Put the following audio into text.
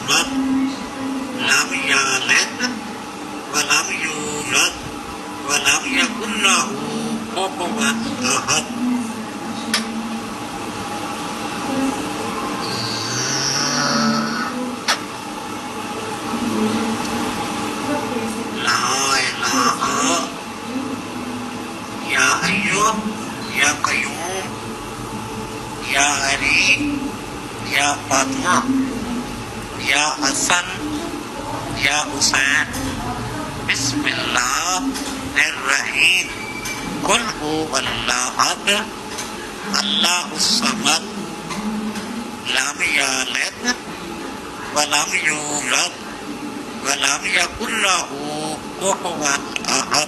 الصمد لم يلد ولم يولد ولم يكن له كفوا أحد لا إله يا حي يا قيوم يا علي يا فاطمة يا حسن يا حسين بسم الله الرحيم قل هو الله أحد الله الصمد لم يلد ولم يولد ولم يكن له كفوا أحد